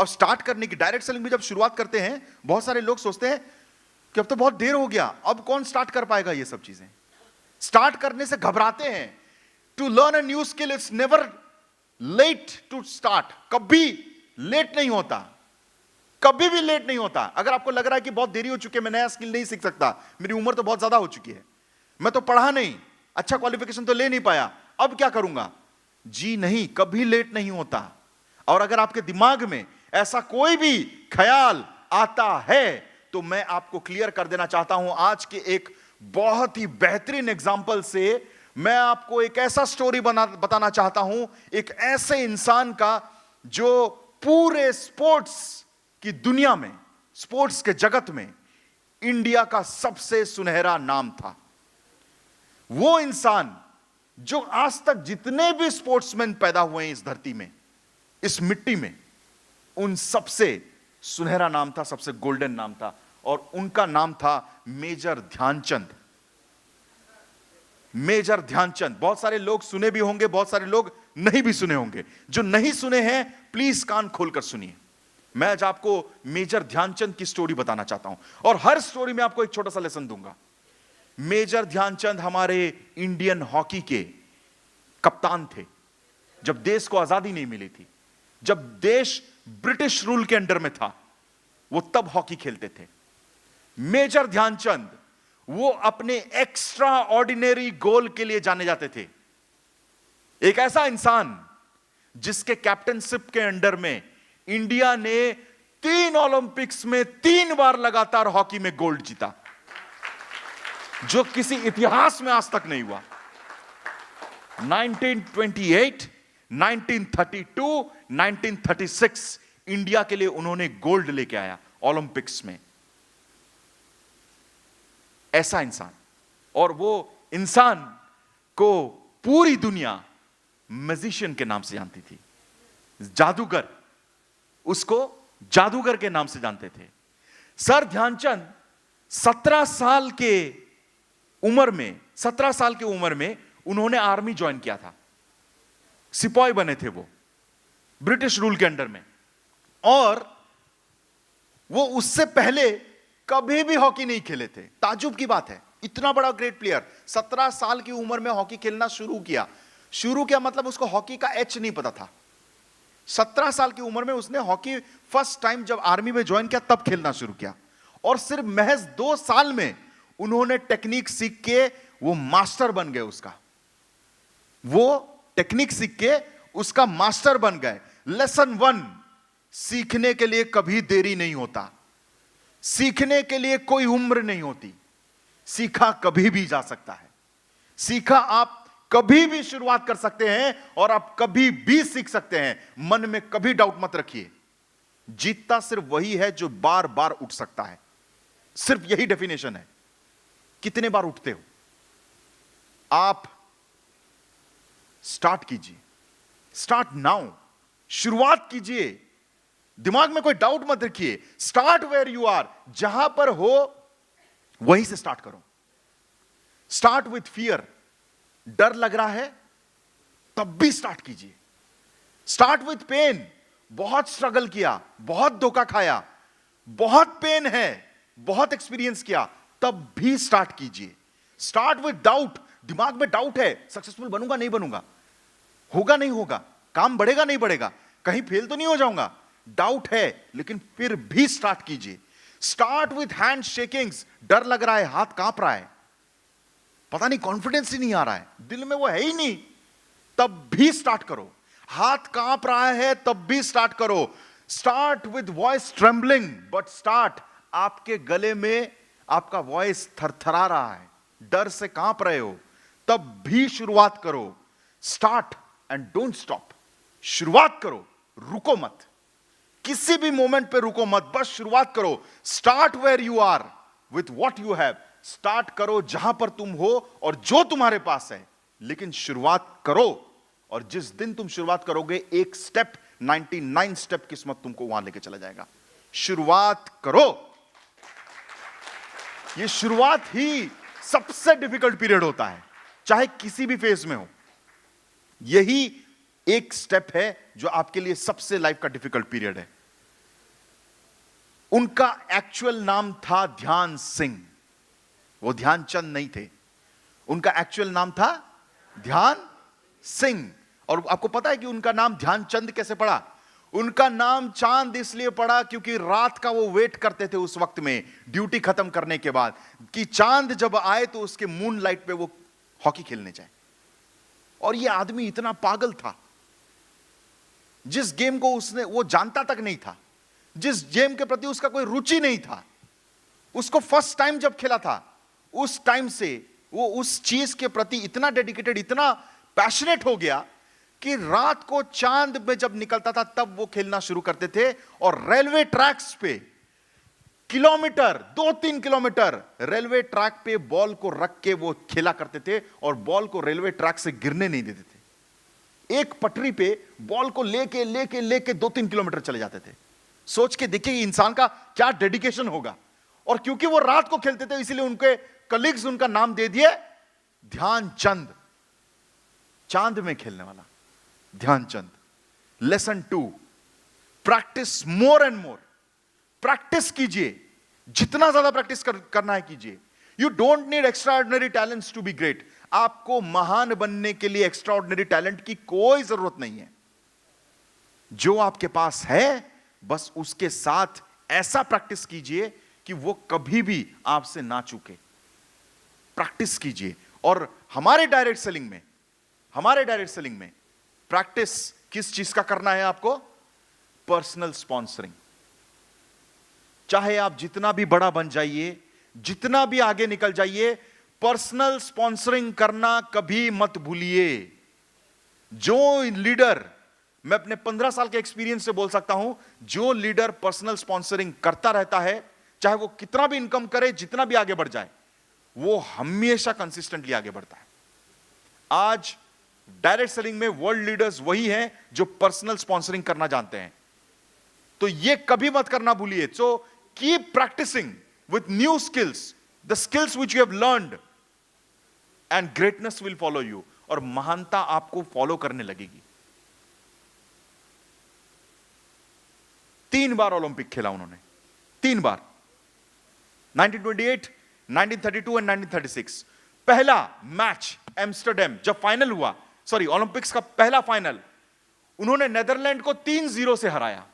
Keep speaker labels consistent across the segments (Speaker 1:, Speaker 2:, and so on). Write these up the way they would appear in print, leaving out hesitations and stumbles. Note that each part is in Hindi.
Speaker 1: अब स्टार्ट करने की, डायरेक्ट सेलिंग में जब शुरुआत करते हैं, बहुत सारे लोग सोचते हैं कि अब तो बहुत देर हो गया, अब कौन स्टार्ट कर पाएगा ये सब चीजें। स्टार्ट करने से घबराते हैं। To learn a new skill it's never late to start. कभी लेट नहीं होता, कभी भी लेट नहीं होता। अगर आपको लग रहा है कि बहुत देरी हो चुकी है, मैं नया स्किल नहीं सीख सकता, मेरी उम्र तो बहुत ज्यादा हो चुकी है, मैं तो पढ़ा नहीं, अच्छा क्वालिफिकेशन तो ले नहीं पाया, अब क्या करूंगा, जी नहीं, कभी लेट नहीं होता। और अगर आपके दिमाग में ऐसा कोई भी ख्याल आता है तो मैं आपको क्लियर कर देना चाहता हूं, आज के एक बहुत ही बेहतरीन एग्जाम्पल से मैं आपको एक ऐसा स्टोरी बताना चाहता हूं, एक ऐसे इंसान का जो पूरे स्पोर्ट्स की दुनिया में, स्पोर्ट्स के जगत में इंडिया का सबसे सुनहरा नाम था। वो इंसान जो आज तक जितने भी स्पोर्ट्समैन पैदा हुए हैं इस धरती में, इस मिट्टी में, उन सबसे सुनहरा नाम था, सबसे गोल्डन नाम था, और उनका नाम था मेजर ध्यानचंद। मेजर ध्यानचंद। बहुत सारे लोग सुने भी होंगे, बहुत सारे लोग नहीं भी सुने होंगे। जो नहीं सुने हैं प्लीज कान खोलकर सुनिए। मैं आज आपको मेजर ध्यानचंद की स्टोरी बताना चाहता हूं, और हर स्टोरी में आपको एक छोटा सा लेसन दूंगा। मेजर ध्यानचंद हमारे इंडियन हॉकी के कप्तान थे जब देश को आजादी नहीं मिली थी, जब देश ब्रिटिश रूल के अंडर में था, वो तब हॉकी खेलते थे। मेजर ध्यानचंद वो अपने एक्स्ट्रा ऑर्डिनरी गोल के लिए जाने जाते थे। एक ऐसा इंसान जिसके कैप्टनशिप के अंडर में इंडिया ने 3 ओलंपिक्स में 3 बार लगातार हॉकी में गोल्ड जीता, जो किसी इतिहास में आज तक नहीं हुआ। 1928, 1932, 1936 इंडिया के लिए उन्होंने गोल्ड लेके आया ओलंपिक्स में। ऐसा इंसान, और वो इंसान को पूरी दुनिया मैजिशियन के नाम से जानती थी, जादूगर, उसको जादूगर के नाम से जानते थे। सर ध्यानचंद 17 साल के उम्र में उन्होंने आर्मी ज्वाइन किया था, सिपाही बने थे वो ब्रिटिश रूल के अंडर में, और वो उससे पहले कभी भी हॉकी नहीं खेले थे। ताज्जुब की बात है, इतना बड़ा ग्रेट प्लेयर 17 साल की उम्र में हॉकी खेलना शुरू किया मतलब उसको हॉकी का एच नहीं पता था। 17 साल की उम्र में उसने हॉकी फर्स्ट टाइम जब आर्मी में ज्वाइन किया तब खेलना शुरू किया, और सिर्फ महज 2 साल में उन्होंने टेक्निक सीख के वो मास्टर बन गए। वो टेक्निक सीख के उसका मास्टर बन गए। लेसन 1, सीखने के लिए कभी देरी नहीं होता, सीखने के लिए कोई उम्र नहीं होती, सीखा कभी भी जा सकता है, सीखा आप कभी भी शुरुआत कर सकते हैं, और आप कभी भी सीख सकते हैं। मन में कभी डाउट मत रखिए, जीतता सिर्फ वही है जो बार बार उठ सकता है, सिर्फ यही डेफिनेशन है। कितने बार उठते हो आप? स्टार्ट कीजिए, स्टार्ट नाउ, शुरुआत कीजिए, दिमाग में कोई डाउट मत रखिए। स्टार्ट वेयर यू आर, जहां पर हो वहीं से स्टार्ट करो। स्टार्ट विथ फियर, डर लग रहा है तब भी स्टार्ट कीजिए। स्टार्ट विथ पेन, बहुत स्ट्रगल किया, बहुत धोखा खाया, बहुत पेन है, बहुत एक्सपीरियंस किया, तब भी स्टार्ट कीजिए। स्टार्ट विथ डाउट, दिमाग में डाउट है, सक्सेसफुल बनूंगा नहीं बनूंगा, होगा नहीं होगा, काम बढ़ेगा नहीं बढ़ेगा, कहीं फेल तो नहीं हो जाऊंगा, डाउट है, लेकिन फिर भी स्टार्ट कीजिए। स्टार्ट विथ हैंड शेकिंग्स, डर लग रहा है, हाथ कांप रहा है, पता नहीं कॉन्फिडेंस ही नहीं आ रहा है, दिल में वो है ही नहीं, तब भी स्टार्ट करो। हाथ कांप रहा है तब भी स्टार्ट करो। Start with voice trembling, but start, आपके गले में आपका वॉइस थरथरा रहा है, डर से कांप रहे हो, तब भी शुरुआत करो। स्टार्ट एंड डोंट स्टॉप, शुरुआत करो, रुको मत, किसी भी मोमेंट पे रुको मत, बस शुरुआत करो। Start where you are with what you have, start करो जहां पर तुम हो और जो तुम्हारे पास है, लेकिन शुरुआत करो। और जिस दिन तुम शुरुआत करोगे, एक स्टेप 99 स्टेप किस्मत तुमको वहां लेके चला जाएगा। शुरुआत करो। यह शुरुआत ही सबसे डिफिकल्ट पीरियड होता है, चाहे किसी भी फेज में हो। यही एक स्टेप है जो आपके लिए सबसे लाइफ का डिफिकल्ट पीरियड है। उनका एक्चुअल नाम था ध्यान सिंह। वो ध्यानचंद नहीं थे, उनका एक्चुअल नाम था ध्यान सिंह। और आपको पता है कि उनका नाम ध्यानचंद कैसे पड़ा? उनका नाम चांद इसलिए पड़ा क्योंकि रात का वो वेट करते थे उस वक्त में, ड्यूटी खत्म करने के बाद, कि चांद जब आए तो उसके मून लाइट पे वो हॉकी खेलने जाए। और ये आदमी इतना पागल था, जिस गेम को उसने वो जानता तक नहीं था, जिस गेम के प्रति उसका कोई रुचि नहीं था, उसको फर्स्ट टाइम जब खेला था उस टाइम से वो उस चीज के प्रति इतना डेडिकेटेड, इतना पैशनेट हो गया कि रात को चांद में जब निकलता था तब वो खेलना शुरू करते थे। और रेलवे ट्रैक्स पे किलोमीटर, 2-3 किलोमीटर रेलवे ट्रैक पे बॉल को रख के वो खेला करते थे और बॉल को रेलवे ट्रैक से गिरने नहीं देते थे। एक पटरी पे बॉल को लेके लेके लेके 2-3 किलोमीटर चले जाते थे। सोच के देखिए इंसान का क्या डेडिकेशन होगा। और क्योंकि वो रात को खेलते थे इसलिए उनके कलीग्स उनका नाम दे दिए ध्यानचंद, चांद में खेलने वाला Dhyanchand. Lesson 2, practice more and more. Practice कीजिए, जितना ज्यादा प्रैक्टिस करना है कीजिए। You don't need extraordinary talents to be great. आपको महान बनने के लिए एक्स्ट्रा ऑर्डिनरी टैलेंट की कोई जरूरत नहीं है। जो आपके पास है बस उसके साथ ऐसा प्रैक्टिस कीजिए कि वो कभी भी आपसे ना चूके। प्रैक्टिस कीजिए। और हमारे डायरेक्ट सेलिंग में प्रैक्टिस किस चीज का करना है आपको? Personal sponsoring. चाहे आप जितना भी बड़ा बन जाइए, जितना भी आगे निकल जाइए, पर्सनल स्पॉन्सरिंग करना कभी मत भूलिए। जो लीडर, मैं अपने 15 साल के एक्सपीरियंस से बोल सकता हूं, जो लीडर पर्सनल स्पॉन्सरिंग करता रहता है, चाहे वो कितना भी इनकम करे, जितना भी आगे बढ़ जाए, वो हमेशा कंसिस्टेंटली आगे बढ़ता है। आज डायरेक्ट सेलिंग में वर्ल्ड लीडर्स वही हैं जो पर्सनल स्पॉन्सरिंग करना जानते हैं। तो ये कभी मत करना भूलिए। So keep practising with new skills, the skills which you have learned, and greatness will follow you. और महानता आपको फॉलो करने लगेगी। 3 बार ओलंपिक खेला उन्होंने, 3 बार, 1928, 1932 एंड 1936। पहला मैच एम्स्टरडैम जब फाइनल हुआ, सॉरी ओलंपिक्स का पहला फाइनल, उन्होंने नेदरलैंड को 3-0 से हराया,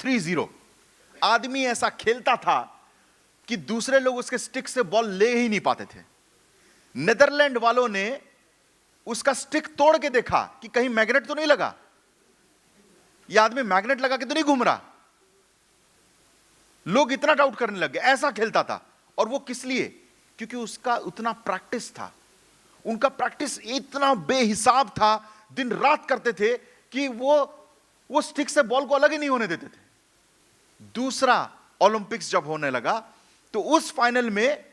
Speaker 1: 3-0। आदमी ऐसा खेलता था कि दूसरे लोग उसके स्टिक से बॉल ले ही नहीं पाते थे। नेदरलैंड वालों ने उसका स्टिक तोड़ के देखा कि कहीं मैग्नेट तो नहीं लगा, यह आदमी मैग्नेट लगा के तो नहीं घूम रहा। लोग इतना डाउट करने लगे, ऐसा खेलता था। और वो किस लिए? क्योंकि उसका उतना प्रैक्टिस था। उनका प्रैक्टिस इतना बेहिसाब था, दिन रात करते थे कि वो स्टिक से बॉल को अलग ही नहीं होने देते थे। दूसरा ओलंपिक्स जब होने लगा तो उस फाइनल में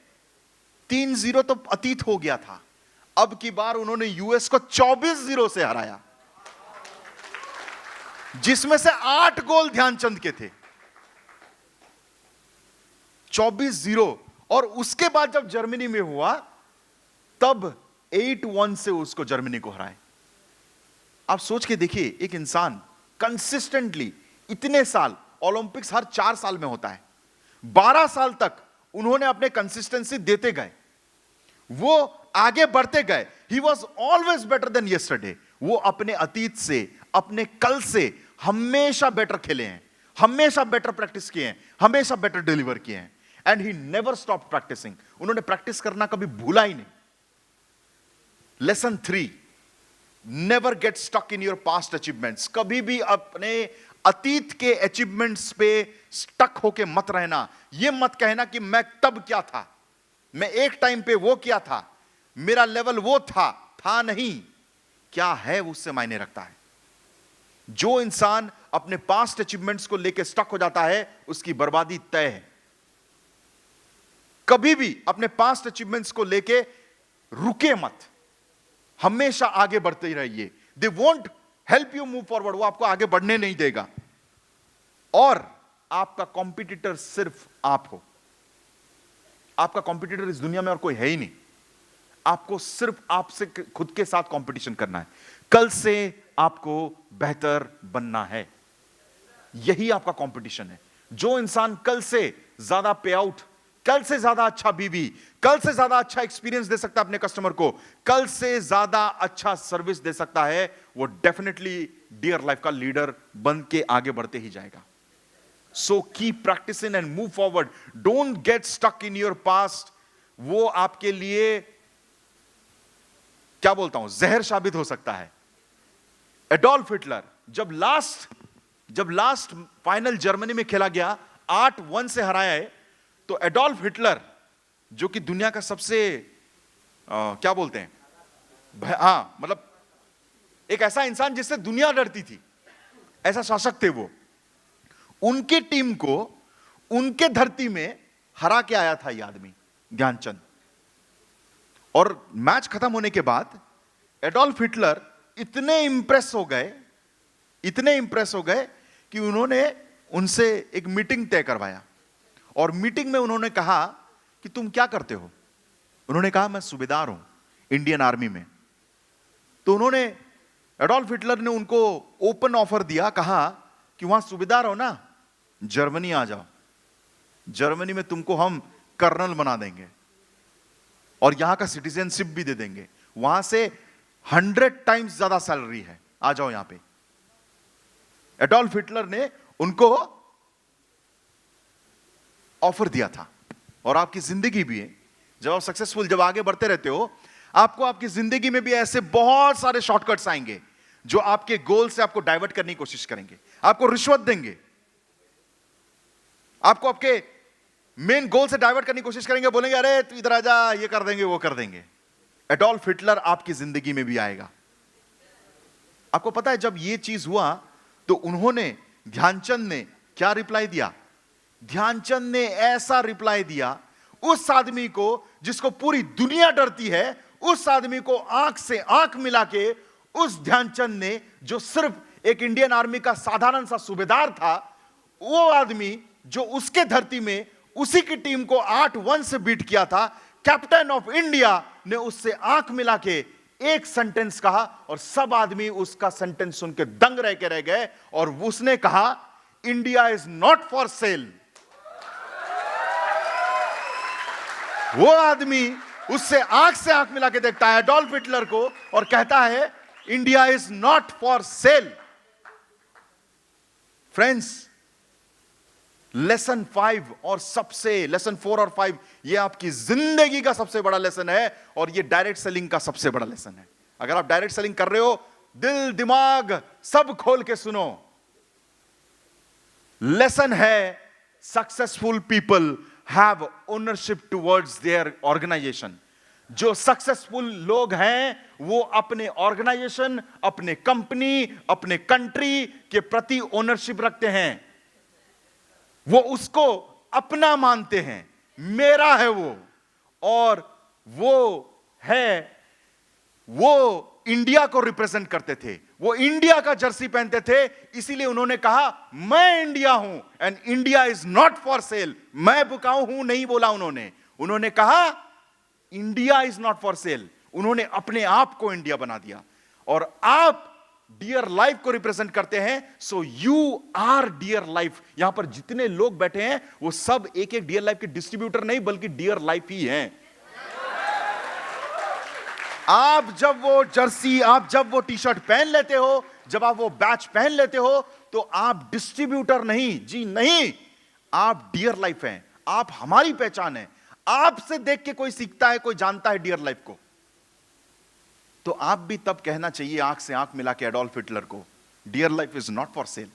Speaker 1: 3-0 तो अतीत हो गया था। अब की बार उन्होंने यूएस को 24-0 से हराया, जिसमें से 8 गोल ध्यानचंद के थे। 24-0। और उसके बाद जब जर्मनी में हुआ तब 8-1 से उसको जर्मनी को हराए। आप सोच के देखिए, एक इंसान कंसिस्टेंटली इतने साल, ओलंपिक्स हर 4 साल में होता है, 12 साल तक उन्होंने अपने कंसिस्टेंसी देते गए, वो आगे बढ़ते गए। He was always better than yesterday. वो अपने अतीत से, अपने कल से हमेशा बेटर खेले हैं, हमेशा बेटर प्रैक्टिस किए हैं, हमेशा बेटर डिलीवर किए हैं। And he never stop practising. उन्होंने प्रैक्टिस करना कभी भूला ही नहीं। Lesson 3, never get stuck in your past achievements. कभी भी अपने अतीत के अचीवमेंट्स पे स्टक होके मत रहना। यह मत कहना कि मैं तब क्या था, मैं एक टाइम पे वो क्या था, मेरा लेवल वो था नहीं। क्या है उससे मायने रखता है। जो इंसान अपने पास्ट अचीवमेंट्स को लेकर स्टक हो जाता है, उसकी बर्बादी तय है। कभी भी अपने पास्ट अचीवमेंट्स को लेके रुके मत, हमेशा आगे बढ़ते ही रहिए। They won't help you move forward. वो आपको आगे बढ़ने नहीं देगा। और आपका कॉम्पिटिटर सिर्फ आप हो। आपका कॉम्पिटिटर इस दुनिया में और कोई है ही नहीं। आपको सिर्फ आपसे खुद के साथ कंपटीशन करना है। कल से आपको बेहतर बनना है, यही आपका कंपटीशन है। जो इंसान कल से ज्यादा पे आउट, कल से ज्यादा अच्छा बीवी, कल से ज्यादा अच्छा एक्सपीरियंस दे सकता है अपने कस्टमर को, कल से ज्यादा अच्छा सर्विस दे सकता है, वो डेफिनेटली डियर लाइफ का लीडर बन के आगे बढ़ते ही जाएगा. So keep practising and move forward. Don't get stuck in your past. वो आपके लिए क्या बोलता हूं, जहर साबित हो सकता है. एडोल्फ हिटलर जब लास्ट फाइनल जर्मनी में खेला गया, 8-1 से हराया है, तो एडोल्फ हिटलर जो कि दुनिया का सबसे क्या बोलते हैं, मतलब एक ऐसा इंसान जिससे दुनिया डरती थी, ऐसा शासक थे वो, उनकी टीम को उनके धरती में हरा के आया था ये आदमी ध्यानचंद. और मैच खत्म होने के बाद एडोल्फ हिटलर इतने इंप्रेस हो गए कि उन्होंने उनसे एक मीटिंग तय करवाया. और मीटिंग में उन्होंने कहा कि तुम क्या करते हो. उन्होंने कहा मैं सूबेदार हूं इंडियन आर्मी में. तो उन्होंने, एडोल्फ हिटलर ने उनको ओपन ऑफर दिया, कहा कि वहां सूबेदार हो ना, जर्मनी आ जाओ, जर्मनी में तुमको हम कर्नल बना देंगे और यहां का सिटीजनशिप भी दे देंगे, वहां से 100 टाइम्स ज्यादा सैलरी है, आ जाओ यहां पे. एडोल्फ हिटलर ने उनको ऑफर दिया था. और आपकी जिंदगी भी है, जब आप सक्सेसफुल, जब आगे बढ़ते रहते हो, आपको आपकी जिंदगी में भी ऐसे बहुत सारे शॉर्टकट्स आएंगे जो आपके गोल से आपको डाइवर्ट करने की कोशिश करेंगे, आपको रिश्वत देंगे, आपको आपके मेन गोल से डाइवर्ट करने की कोशिश करेंगे, बोलेंगे अरे तू इधर आ जा, ये कर देंगे वो कर देंगे. एडोल्फ हिटलर आपकी जिंदगी में भी आएगा. आपको पता है जब ये चीज हुआ तो उन्होंने, ध्यानचंद ने क्या रिप्लाई दिया. ध्यानचंद ने ऐसा रिप्लाई दिया, उस आदमी को जिसको पूरी दुनिया डरती है, उस आदमी को आंख से आंख मिला के उस ध्यानचंद ने, जो सिर्फ एक इंडियन आर्मी का साधारण सा सूबेदार था, वो आदमी जो उसके धरती में उसी की टीम को 8-1 से बीट किया था, कैप्टन ऑफ इंडिया ने उससे आंख मिला के एक सेंटेंस कहा और सब आदमी उसका सेंटेंस सुन के दंग रह के रह गए. और उसने कहा India is not for cell. वो आदमी उससे आंख मिला के देखता है एडोल्फ हिटलर को और कहता है India is not for cell. Friends, lesson 5 और लेसन 4 और 5, ये आपकी जिंदगी का सबसे बड़ा लेसन है और ये डायरेक्ट सेलिंग का सबसे बड़ा लेसन है. अगर आप डायरेक्ट सेलिंग कर रहे हो, दिल दिमाग सब खोल के सुनो. लेसन है, successful people have ownership towards their organisation. जो सक्सेसफुल लोग हैं वो अपने ऑर्गेनाइजेशन, अपने कंपनी, अपने कंट्री के प्रति ओनरशिप रखते हैं. वो उसको अपना मानते हैं, मेरा है वो. और वो इंडिया को रिप्रेजेंट करते थे, वो इंडिया का जर्सी पहनते थे. इसीलिए उन्होंने कहा मैं इंडिया हूं and India is not for cell. मैं बुकाऊ हूं नहीं बोला उन्होंने कहा India is not for cell. उन्होंने अपने आप को इंडिया बना दिया. और आप डियर लाइफ को रिप्रेजेंट करते हैं. So you are dear life. यहां पर जितने लोग बैठे हैं वो सब एक एक डियर लाइफ के डिस्ट्रीब्यूटर नहीं बल्कि डियर लाइफ ही हैं. आप जब वो जर्सी, आप जब वो टी शर्ट पहन लेते हो, जब आप वो बैच पहन लेते हो, तो आप डिस्ट्रीब्यूटर नहीं, जी नहीं, आप डियर लाइफ हैं. आप हमारी पहचान है. आपसे देख के कोई सीखता है, कोई जानता है डियर लाइफ को, तो आप भी तब कहना चाहिए आंख से आंख मिला के एडोल्फ हिटलर को, dear life is not for cell.